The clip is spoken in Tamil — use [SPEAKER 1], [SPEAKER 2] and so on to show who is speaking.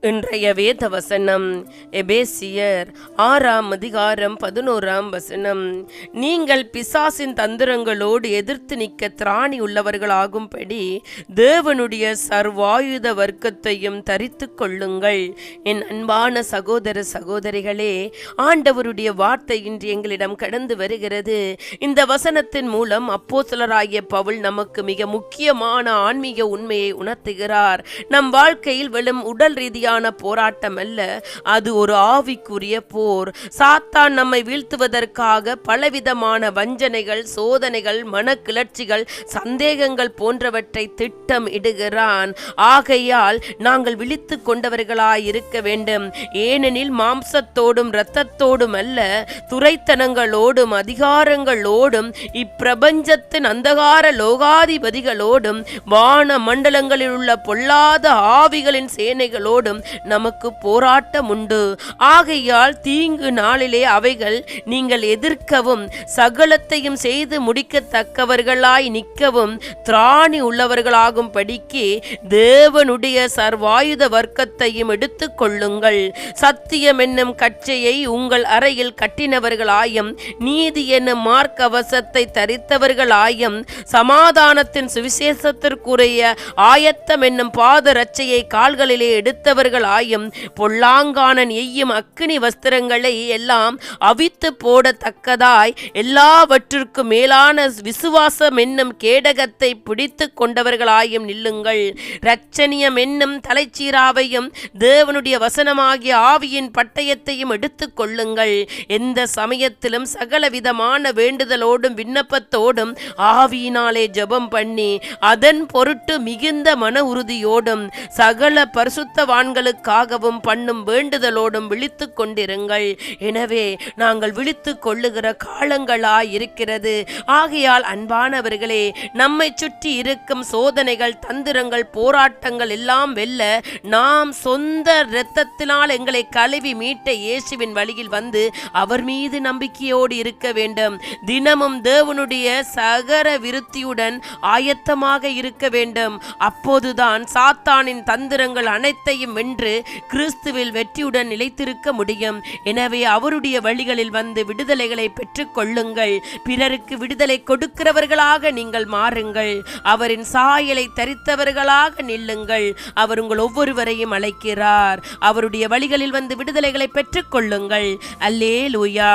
[SPEAKER 1] இன்றைய வேத வசனம் எபேசியர் 6:11. நீங்கள் பிசாசின் தந்திரங்களோடு எதிர்த்து நிற்க திராணி உள்ளவர்களாகும்படி தேவனுடைய சர்வாயுத வர்க்கத்தையும் தரித்து கொள்ளுங்கள். என் அன்பான சகோதர சகோதரிகளே, ஆண்டவருடைய வார்த்தை இன்று எங்களிடம் கடந்து வருகிறது. இந்த வசனத்தின் மூலம் அப்போஸ்தலராகிய பவுல் நமக்கு மிக முக்கியமான ஆன்மீக உண்மையை உணர்த்துகிறார். நம் வாழ்க்கையில் வெறும் உடல் ரீதியான போராட்டம் அல்ல, அது ஒரு ஆவிக்குரிய போர். சாத்தான் நம்மை வீழ்த்துவதற்காக பலவிதமான வஞ்சனைகள், சோதனைகள், மனக்கிளர்ச்சிகள், சந்தேகங்கள் போன்றவற்றை திட்டம் இடுகிறான். ஆகையால் நாங்கள் விழித்து கொண்டவர்களாய் இருக்க வேண்டும். ஏனெனில் மாம்சத்தோடும் இரத்தத்தோடும் அல்ல, துரைத்தனங்களோடும் அதிகாரங்களோடும் இப்பிரபஞ்சத்தின் அந்தகார லோகாதிபதிகளோடும் வான மண்டலங்களில் உள்ள பொல்லாத ஆவிகளின் சேனைகளோடும் நமக்கு போராட்டம் உண்டு. ஆகையால் தீங்கு நாளிலே அவைகள் நீங்கள் எதிர்க்கவும் சகலத்தையும் செய்து முடிக்கத்தக்கவர்களாய் நிற்கவும் திராணி உள்ளவர்களாகும் படிக்கு தேவனுடைய சர்வாயுத வர்க்கத்தையும் எடுத்துக் கொள்ளுங்கள். சத்தியம் என்னும் கச்சையை உங்கள் அறையில் கட்டினவர்களாயும் நீதி என்னும் மார்க்கவசத்தை தரித்தவர்களாயும் சமாதானத்தின் சுவிசேஷத்திற்குரிய ஆயத்தம் என்னும் பாதரட்சையை கால்களிலே எடுத்தவர்களாயும் பொல்லாங்கானன் எய்யும் அக்கினி வஸ்திரங்களை எல்லாம் அவித்து போடத்தக்கதாய் எல்லாவற்றிற்கும் மேலான விசுவாசம் என்னும் கேடகத்தை பிடித்து கொண்டவர்களாயும் நில்லுங்கள். இரட்சணியம் என்னும் தலைச்சீராவையும் தேவனுடைய வசனமாகிய ஆவியின் பட்டயத்தையும் எடுத்துக் கொள்ளுங்கள். எந்த சமயத்திலும் சகலவிதமான வேண்டுதலோடும் விண்ணப்பத்தோடும் ஆவியினாலே ஜெபம் பண்ணி அதன் பொருட்டு மிகுந்த மன உறுதியோடும் சகல பரிசுத்தவான்களுக்காகவும் பண்ணும் வேண்டுதலோடும் விழித்து கொண்டிருங்கள். எனவே நாங்கள் விழித்து கொள்ளுகிற காலங்களாய் இருக்கிறது. ஆகையால் அன்பானவர்களே, நம்மை சுற்றி இருக்கும் சோதனைகள், தந்திரங்கள், போராட்டங்கள் எல்லாம் வெல்ல நாம் சொந்த இரத்தத்தினால் எங்களை கழுவி மீட்ட இயேசுவின் வழியில் வந்து அவர் மீது நம்பிக்கையோடு இருக்க வேண்டும். தினமும் தேவனுடைய சகல விருத்தியுடன் ஆயத்தமாக இருக்க வேண்டும். அப்போதுதான் சாத்தானின் தந்திரங்கள் அனைத்தையும் வென்று கிறிஸ்துவில் வெற்றியுடன் நிலைத்திருக்க முடியும். எனவே அவருடைய வழிகளில் வந்து விடுதலைகளை பெற்றுக் கொள்ளுங்கள். பிறருக்கு விடுதலை கொடுக்கிறவர்களாக நீங்கள் மாறுங்கள். அவரின் சாயலை தரித்தவர்களாக நில்லுங்கள். அவர் உங்கள் ஒவ்வொருவரையும் அழைக்கிறார். அவருடைய வழிகளில் வந்து விடுதலைகளை பெற்றுக் கொள்ளுங்கள். அல்லேலூயா.